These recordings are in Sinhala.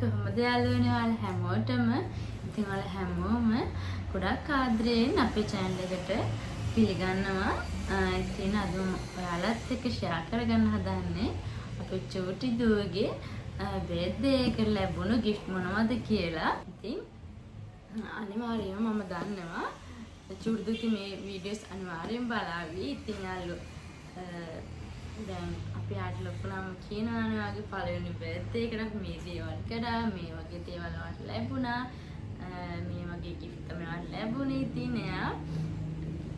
කොහොමද යාළුවනේ ඔයාලා හැමෝටම ඉතින් ඔයාලා හැමෝම ගොඩක් ආදරයෙන් අපේ channel එකට පිළිගන්නවා. ඉතින් අද ඔයාලත් එක්ක share කරගන්න හදන්නේ අපේ චූටි දුවගේ birthday එකට ලැබුණු gift මොනවද කියලා. ඉතින් අනිවාර්යයෙන්ම මම දන්නවා චූටි දුවගේ මේ videos අනිවාර්යෙන් බලාවි. ඉතින් යාළුවෝ දැන් අපි ආට ලොකුනම කියනවානේ වාගේ පළවෙනි බර්ත්ඩේ එකට මේ දේවල් කරා මේ වගේ දේවල් වලට ලැබුණා මේ වගේ gift තමයි වලට ලැබුණේ. ඉතින් එයා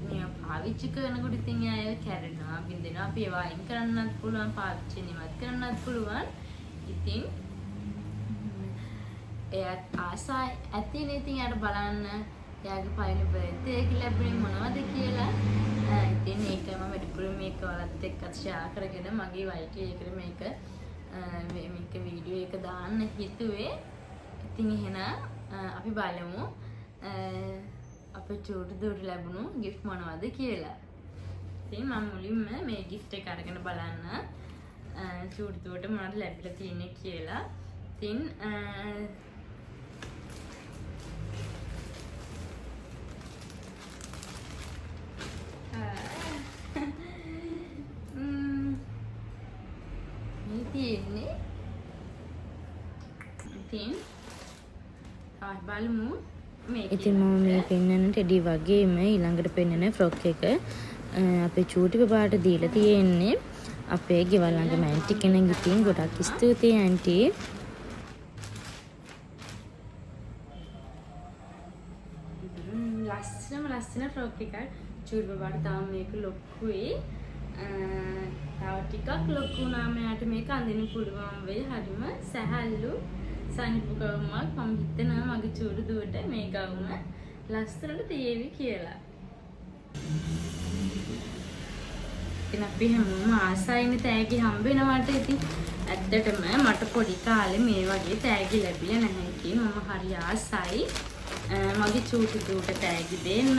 මේ පාවිච්චි කරනකොට ඉතින් එයා කැරෙනවා බින්දෙනවා අපි ඒවා අයින් කරන්නත් පුළුවන් පාවිච්චි නිමත් කරන්නත් පුළුවන්. ඉතින් එයා ආසයි ඇතිනේ ඉතින් යාට බලන්න එයාගේ පළවෙනි බර්ත්ඩේ එක ලැබුණේ මොනවද කියලා. ඉතින් ඒක මම වැඩිපුර මේක ඔයාලත් එක්ක share කරගෙන මගේ YT එකට මේක වීඩියෝ එක දාන්න හිතුවේ. ඉතින් එහෙනම් අපි බලමු අපේ චූටි දුවට ලැබුණු gift මොනවද කියලා. ඉතින් මම මුලින්ම මේ gift එක අරගෙන බලන්න චූටි දුවට මොනවද ලැබිලා තියෙන්නේ කියලා. ඉතින් ඉතින් මම මේ පෙන්නන ටෙඩි වගේම ඊළඟට පෙන්නන ෆ්‍රොක් එක අපේ චූටි බබාට දීලා තියෙන්නේ අපේ ගෙවල් ළඟම ඇන්ටි කෙනෙක්. ඉතින් ගොඩක් ස්තුතියි ඇන්ටි. ලස්සන ෆ්‍රොක් එකක් චූටි බබාට තාම මේක ලොකුයි. තව ටිකක් ලොකු වුණාම යාට මේක අඳින්න පුළුවන් වෙයි. හරිම සැහැල්ලු සනිපු ගවුමක්. මම හිතනවා මගේ චූටි දුවට මේ ගවුම ලස්සනට තියේවි කියලා. ඉතින් අපි හැමෝම ආසයිනේ තෑගි හම්බ වෙනවට. ඉතින් ඇත්තටම මට පොඩි කාලේ මේ වගේ තෑගි ලැබිලා නැහැ. ඉතින් මම හරි ආසයි මගේ චූටි දුවට තෑගි දෙන්න,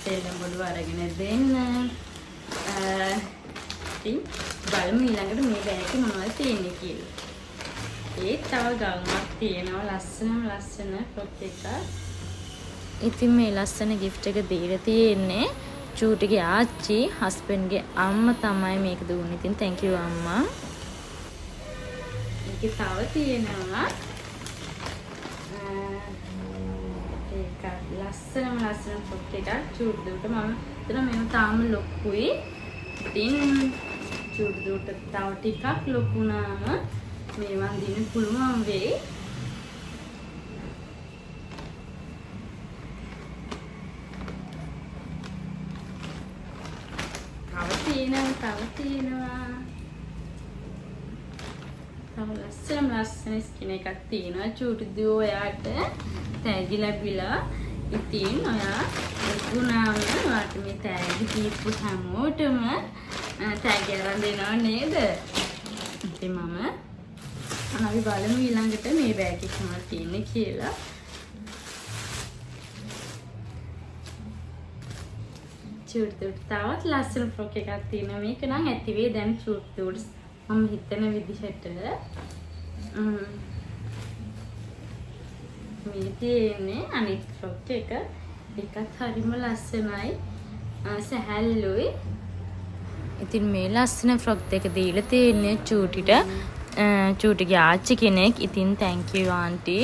සෙල්ලම් බඩු අරගෙන දෙන්න. ඉතින් බලමු ඊළඟට මේ බෑග් එකේ මොනවද තියෙන්නේ කියලා. ඒ තව ගවුමක් තියෙනවා ලස්සන ෆ්‍රොක් එකක්. ඉතින් මේ ලස්සන gift එක දීලා තියෙන්නේ චූටිගේ ආච්චි හස්බන්ඩ්ගේ අම්මා තමයි මේක දුන්නේ. ඉතින් thank you අම්මා. මේකේ තව තියෙනවා ඒක ලස්සන ෆ්‍රොක් එකක් චූටි දුවට. මම හිතනවා මේව තාම ලොකුයි. ඉතින් චූටි දුවට තව ටිකක් ලොකු වුණාම මේවා දින පුළුවන් වෙයි. තව ලස්සන ස්කින් එකක් තියෙනවා චූටි දුව ඔයාට තෑගි ලැබිලා. ඉතින් ඔයා ලොකුනාම ඔයාට මේ තෑගි දීපු හැමෝටම තෑගි අරන් දෙනව නේද? ඉතින් මම අපි බලමු ඊළඟට මේ බෑග් එකේ මොනවද තියෙන්නේ කියලා. චූටි දුවට තවත් ලස්සන ෆ්‍රොක් එකක් තියෙනවා. මේක නම් ඇති වෙයි දැන් චූටි දුවට මම හිතන විදිහට. මේ තියෙන්නේ අනිත් ෆ්‍රොක් එක. ඒකත් හරිම ලස්සනයි සැහැල්ලුයි. ඉතින් මේ ලස්සන ෆ්‍රොක් දෙක දීලා තියෙන්නේ චූටිට චූටිගේ ආච්චි කෙනෙක්. ඉතින් thank you ආන්ටි.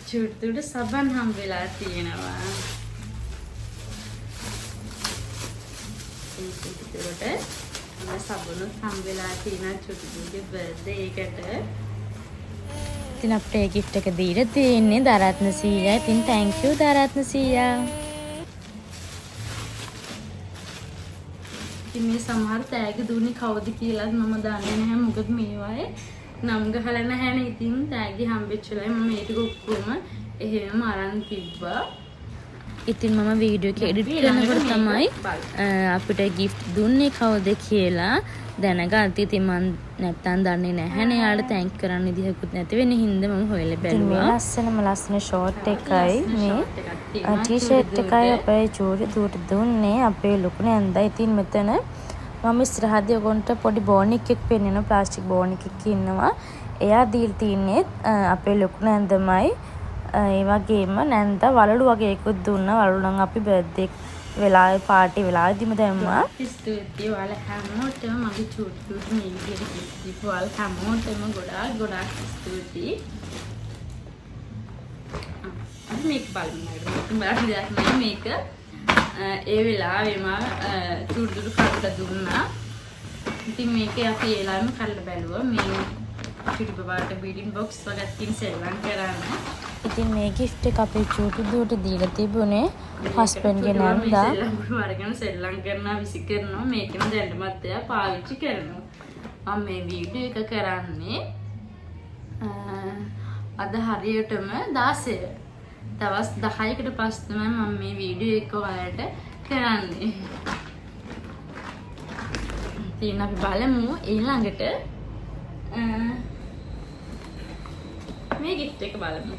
චූටි දුවට සබන් හම්බ වෙලා තියෙනවා. ඒ චූටි දුවට සබනුත් හම්බ වෙලා තියෙනවා චූටි දුවගේ බර්ත්ඩේ එකට. ඉතින් අපේ gift එක දීලා තියෙන්නේ දරත්න සීයා. ඉතින් thank you දරත්න සීයා. ඉතින් මේ සමහර තෑගි දුන්නේ කවුද කියලාත් මම දන්නේ නැහැ. මොකද මේවායේ නම් ගහලා නැහැනේ. ඉතින් තෑගි හම්බෙච්ච වෙලාවේ මම ඒක ඔක්කොම එහෙම අරන් තිබ්බා. ඉතින් මම වීඩියෝ එක එඩිට් කරනකොට තමයි අපිට gift දුන්නේ කවුද කියලා දැනගත්තා. ඉතින් මම නැත්තම් දන්නේ නැහැනේ. යාළුවා තැන්ක් කරන්න විදිහකුත් නැති වෙන හින්දා මම හොයලා බැලුවා. ඉතින් මේ ලස්සන ෂෝට් එකයි මේ ටී-ෂර්ට් එකයි අපේ චූටි දුවට දුන්නේ අපේ ලොකු නැන්දා. ඉතින් මෙතන මම ඉස්සරහදී ඔයගොන්ට පොඩි බෝනික් එකක් පෙන්නනවා. ප්ලාස්ටික් බෝනික් එකක් ඉන්නවා. එයා දීලා තින්නේ අපේ ලොකු නැන්දමයි. ඒ වගේම නැන්දා වලලු වගේ එකක් දුන්නා. වලලු නම් අපි බර්ත්ඩේ වෙලාවේ පාටි වෙලාවෙදිම දැම්මා. ස්තුතියි ඔයාලා හැමෝටම මගේ චූටි දුවට මේ විදිහට දීපු ඔයාලා හැමෝටම ගොඩාක් ස්තුතියි. අපි මේක බලමු. මේක ඒ වෙලාවෙම චූටි දුවට කඩලා දුන්නා. ඉතින් මේක අපි ඒලාම කඩලා බැලුවා. මේ චූටි බබාට බීඩින් බොක්ස් වගේ තින් සෙල්ලම් කරන්න. ඉතින් මේ gift එක අපේ චූටි දුවට දීලා තිබුණේ හස්බන්ඩ් ගේ නන්දා. වරගෙන සෙල්ලම් කරනවා විසි කරනවා මේකම දැන්නමත් එයා පාවිච්චි කරනවා. මම මේ වීඩියෝ එක කරන්නේ අද හරියටම 16 දවස් 10කට පස්සේ තමයි මම මේ වීඩියෝ එක ඔයාලට කරන්නේ. ඉතින් අපි බලමු ඊළඟට මේ gift එක බලමු.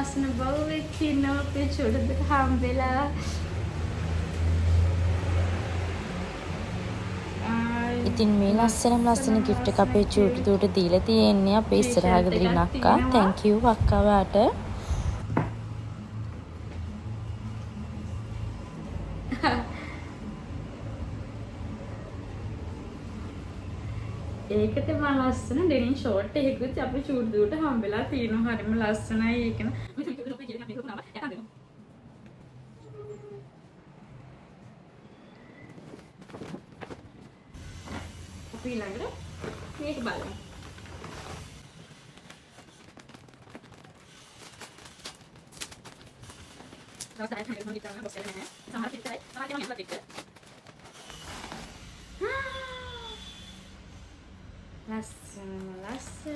ලස්සන බවුවෙක් ඉන්නවා අපේ චුඩුදට හම්බෙලා. ඉතින් මේ ලස්සන gift එක අපේ චූටි දුවට දීලා තියෙන්නේ අපේ ඉස්සරහා ගෙදරින් අක්කා. thank you අක්කා වාට. ඒකට මම ලස්සන ඩෙනිම් ෂෝට් එකකුත් අපේ චූටි දුවට හම්බෙලා තියෙනවා. හරිම ලස්සනයි ඒක න. අපි ඊළඟට මේක බලමු. ලස්සන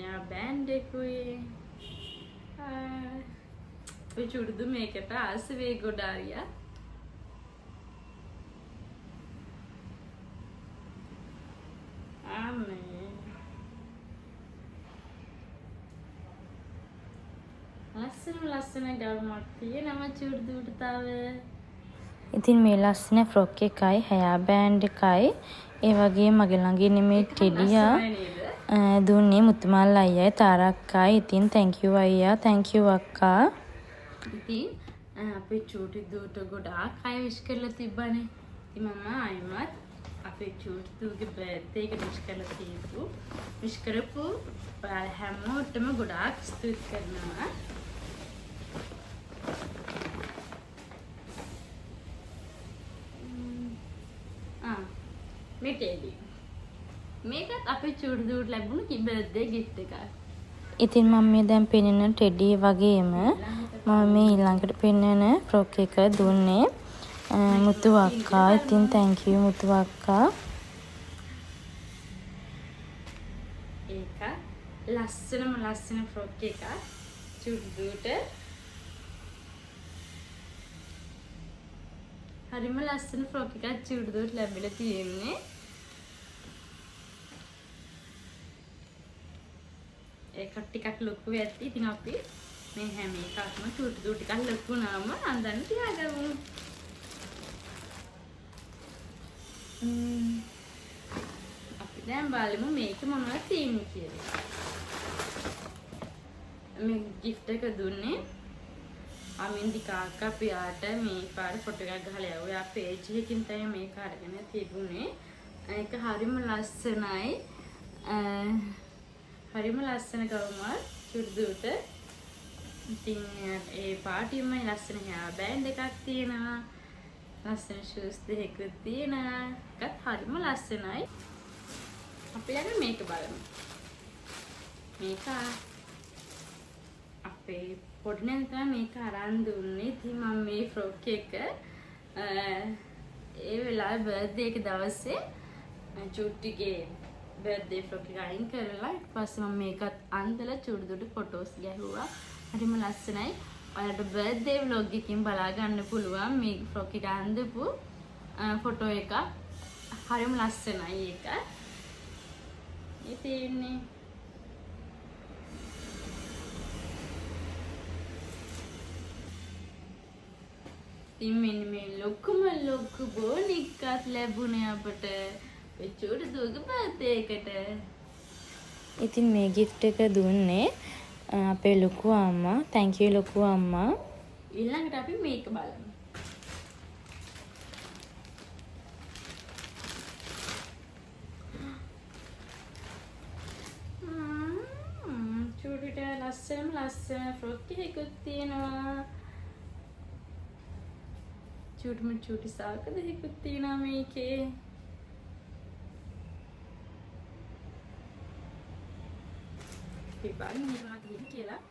යා බෑන්ඩ් එකකුයි. ඔය චුඩුදු මේකට ආස වේ ගොඩාරියා. ලස්සන ගවුමක් තියෙනවා චූටි දුවට තව. ඉතින් මේ ලස්සන ෆ්‍රොක් එකයි හැයා බෑන්ඩ් එකයි ඒ වගේ මගේ ළඟ ඉන්නේ මේ ටෙඩියා දුන්නේ මුතුමල් අයියයි තාරක්කයි. ඉතින් thank you අයියා thank you අක්කා. ඉතින් අපේ චූටි දුවට ගොඩාක් අය විශ් කරලා තිබ්බනේ. ඉතින් මම ආයිමත් අපේ චූටි දුවගේ බර්ත්ඩේ එක විශ් කරපු ඔයාලා හැමෝටම ගොඩාක් ස්තුති කරනවා. මේ ටෙඩි මේකත් අපේ චූටි දුවට ලැබුණු බර්ත්ඩේ gift එකක්. ඉතින් මම මේ දැන් පෙන්නන ටෙඩි වගේම මම මේ ඊළඟට පෙන්නන ෆ්‍රොක් එක දුන්නේ මුතු අක්කා. ඉතින් thank you මුතු අක්කා. ඒක ලස්සන ෆ්‍රොක් එකක් චූටි දුවට. හරිම ලස්සන ෆ්‍රොක් එකක් චූටි දුවට ලැබිලා තියෙන්නේ. ඒක ටිකක් ලොකු වෙද්දි ඉතින් අපි මේ හැම එකක්ම චූටි දුවට ටිකක් ලොකු වුණාම අඳන් තියාගමු. අපි දැන් බලමු මේක මොනවද තියෙන්නේ කියලා. මේ gift එක දුන්නේ අමින්දි කාක්කා පියාට මේ පාර ෆොටෝ එකක් ගහලා යවුවා. යා page එකකින් තමයි මේක අරගෙන තිබුණේ. ඒක හරිම ලස්සනයි. හරිම ලස්සන ගවුමක් චූටි දුවට. ඉතින් ඒ පාටියෙම ලස්සන hair band එකක් තියෙනවා. ලස්සන shoes දෙකක් තියෙනවා. ඒකත් හරිම ලස්සනයි. අපි ළඟ මේක බලමු. මේක අපේ පොඩි නංගි තමයි මේක අරන් දුන්නේ. ඉතින් මම මේ ෆ්‍රොක් එක ඒ වෙලාවේ බර්ත්ඩේ එක දවසේ චුට්ටිගේ බර්ත්ඩේ ෆ්‍රොක් එක අයින් කරලා ඊට පස්සේ මම මේකත් අන්දලා චුටි දුටු ෆොටෝස් ගැහුවා. හරිම ලස්සනයි. ඔයාලට බර්ත්ඩේ vlog එකකින් බලා ගන්න පුළුවන් මේ ෆ්‍රොක් එක අඳපු ෆොටෝ එක. හරිම ලස්සනයි ඒක. ඉතින් මෙන්න මේ ලොකුම ලොකු බෝනික්කත් ලැබුණේ අපට චූටි දුවගේ බර්ත්ඩේ එකට. ඉතින් මේ gift එක දුන්නේ අපේ ලොකු අම්මා. thank you ලොකු අම්මා. ඊළඟට අපි මේක බලමු. චූටිට ලස්සන ෆ්‍රොක් එකකුත් තියෙනවා. චූටි සාක දෙකකුත් තියෙනවා මේකේ. පිපාන් නිරා තියෙන කියලා.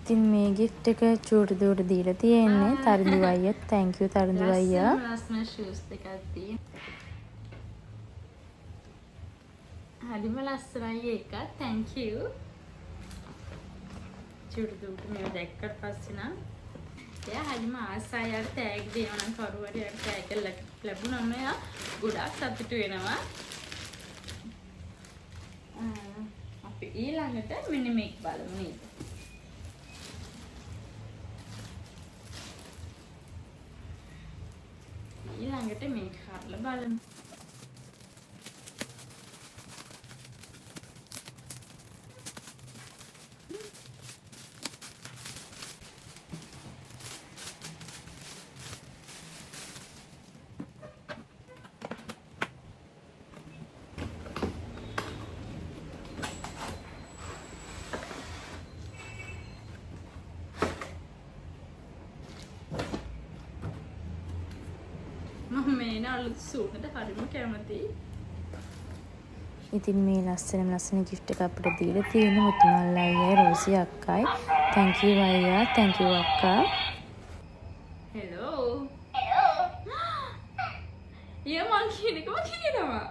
ඉතින් මේ gift එක චූටි දුවට දීලා තියෙන්නේ තරිඳු අයියා. thank you තරිඳු අයියා. ලස්සන shoes දෙකක් තියෙනවා. හරිම ලස්සනයි ඒක. thank you. චූටි දුවට මේව දැක්කට පස්සේ නම් එයා හරිම ආසයි. අර tag දෙනවා නම් කවුරු හරි අර tag එක ලැබුණාම එයා ගොඩාක් සතුටු වෙනවා. අපි ඊළඟට මෙන්න මේක බලමු නේද? ඊළඟට මේක හරලා බලමු. මම මේ නාලු සූටට හරිම කැමතියි. ඉතින් මේ ලස්සන gift එක අපිට දීලා තියෙන මුතුමල්ලා අයියා රෝසි අක්කයි. thank you අයියා. thank you අක්කා. hello ඊය මං කියන එකම කියනවා.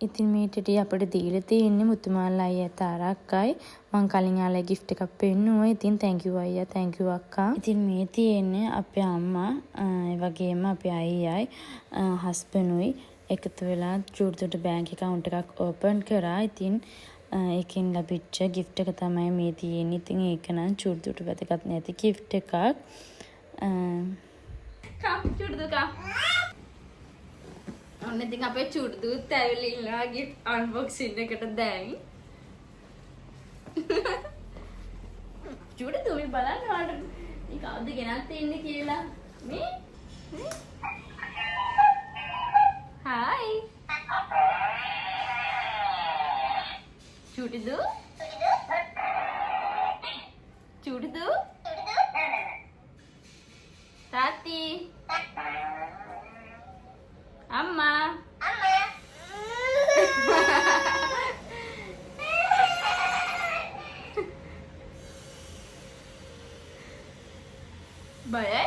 ඉතින් මේ ටෙඩි අපිට දීලා තියෙන්නේ මුතුමාලා අයියා තාරක්කයි. මං කලින් යාලේ gift එකක් පෙන්නුවා. ඉතින් thank you අයියා. thank you අක්කා. ඉතින් මේ තියෙන්නේ අපේ අම්මා ඒ වගේම අපේ අයියයි හස්බන්ඩ්ුයි එකතු වෙලා චූටි බැංක් account එකක් open කරා. ඉතින් ඒකෙන් ලැබිච්ච gift එක තමයි මේ තියෙන්නේ. ඉතින් ඒක නම් චූටි වැදගත් නැති gift එකක්. චූටි දුකා ඔන්න ඉතින් අපේ චූටි දුත් ඇවිල්ලා ඉන්නවා gift unboxing එකට දැන්. චූටි දුමි බලන්න ඔයාලට මේ කවුද ගෙනත් තින්නේ කියලා. මේ හායි චූටි දු තාත්ති අම්මා බයයි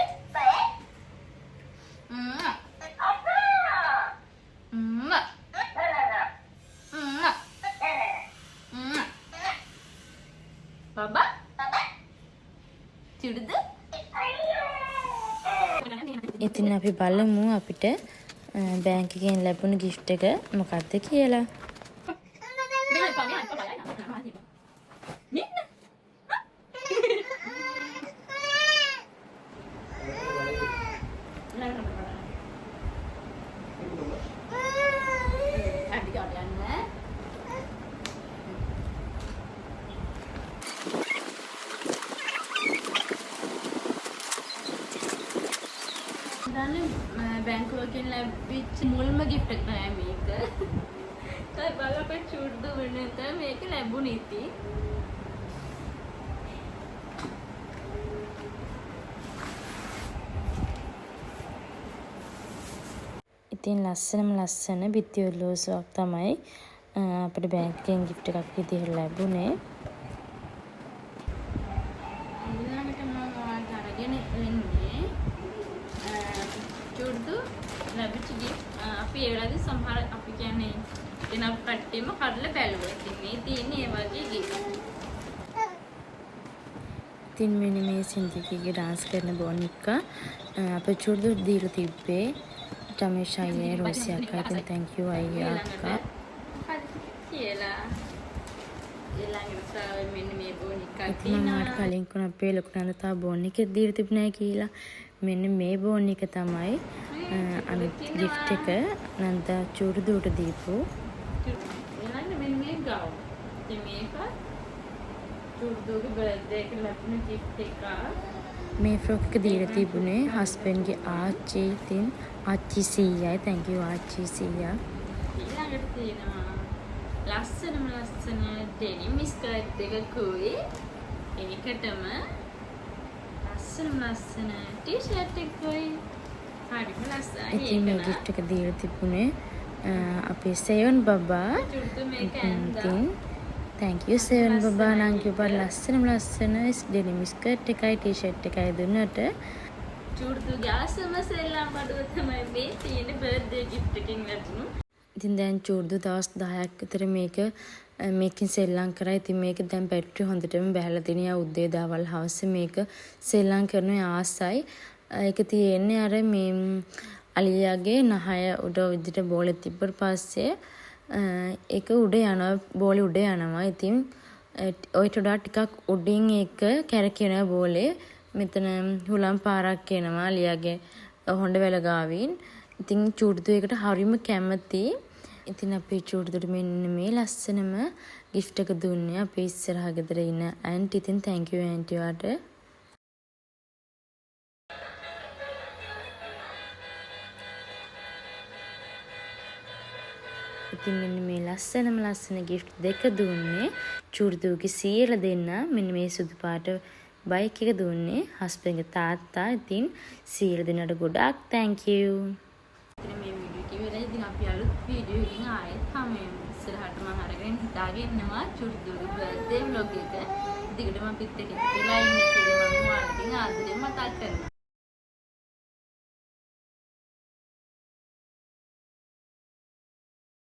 බබා චුඩුද ඉතින් අපි බලමු අපිට බැංක් එකෙන් ලැබුණ gift එක මොකක්ද කියලා. බැංකුවකින් ලැබිච්ච මුල්ම gift එක තමයි මේක. ඒ බලපෑ චූට්දු වෙනත මේක ලැබුණේ ඉතින්. ඉතින් ලස්සන බිත්ති ඔරලෝසුවක් තමයි අපිට බැංකුවෙන් gift එකක් විදිහට ලැබුණේ. ඊළඟට මම ඔයාලට අරගෙන එන්නේ චූට්දු ලැබිච්ච gift. අපි ඒ වෙලාවේදී සමහර අපි කියන්නේ එන කට්ටියම කඩලා බැලුවා. ඉතින් මේ තියෙන්නේ ඒ වගේ gift. ඉතින් මෙන්න මේ සින්දිකීගේ dance කරන බොනික්කා අපේ චූට්දු දීලා තිබ්බේ. Tamisha අයියා රෝසි අක්කා ඉතින් thank you අයියා අක්කා. කියලා ඊළඟට මෙන්න මේ බොනික්කා ඉතින් මට කලින් කොන අපේ ලොකු නන්ද තා බොන් එකක් දීලා තිබුණා කියලා. මෙන්න මේ බොන් එක තමයි අනිත් gift එක නන්ද චූට්දුට දීපු. ඊළඟට මෙන්න මේ ගවුම්. ඉතින් මේක චූට්දුගේ බර්ත්ඩේ එක ලැබුණ gift එක. මේ ෆ්‍රොක් එක දීලා තිබුණේ හස්බන්ඩ්ගේ ආච්චි. ඉතින් ආච්චි සීයයි thank you ආච්චි සීයා. ඊළඟට තියෙනවා ලස්සන ඩෙනිම් ස්කර්ට් එකකුයි ඒකටම ලස්සන ටී-ෂර්ට් එකකුයි හරිම ලස්සනයි. ඉතින් මේ gift එක දීලා තිබුණේ අපේ සෙවන් බබා. චූට්දු මේක ඇඳලා ඉතින් thank you සෙවන් බබා නම් කිව්වා ලස්සන ඩෙනිම් ස්කර්ට් එකයි ටී-ෂර්ට් එකයි දුන්නට. චූට්දුගේ ආසම සෙල්ලම් බඩුව තමයි මේ තියෙන බර්ත්ඩේ gift එකකින් ලැබුණු. ඉතින් දැන් චූට්දු දවස් 10ක් විතර මේකෙන් සෙල්ලම් කරා. ඉතින් මේක දැන් බැටරි හොඳටම බහලා තිනියා. උදේ දවල් හවස මේක සෙල්ලම් කරන ආසයි. ඒක තියෙන්නේ අර මේ අලියාගේ නහය උඩ විදිහට බෝලේ තිබ්බට පස්සේ ඒක උඩ යනවා, බෝලේ උඩ යනවා. ඉතින් ඔයිට වඩා ටිකක් උඩින් ඒක කැරකෙන බෝලේ මෙතන හුලම් පාරක් එනවා අලියාගේ හොඬ වැල ගාවින්. ඉතින් චූට්දු එකට හරිම කැමති. ඉතින් අපේ චූට්දුට මෙන්න මේ ලස්සනම gift එක දුන්නේ අපේ ඉස්සරහ ගෙදර ඉන්න ඇන්ටි. ඉතින් thank you ඇන්ටි වට. ඉතින් මෙන්න මේ ලස්සන gift දෙක දුන්නේ චූට්දුගේ සීයලා දෙන්න. මෙන්න මේ සුදු පාට බයික් එක දුන්නේ හස්බන්ඩ්ගේ තාත්තා. ඉතින් සීයලා දෙන්නට ගොඩාක් thank you. මේ වීඩියෝ කිව්වලා ඉතින් අපි අලුත් වීඩියෝ එකකින් ආයෙත් හමුවෙමු. ඉස්සරහට මම අරගෙන හිතාගෙන ඉන්නවා චූට්දුගේ බර්ත්ඩේ vlog එක. දිගටම අපිත් එක්ක ඉන්න කියලා මම ඔයාලට ආදරෙන් මතක් කරනවා.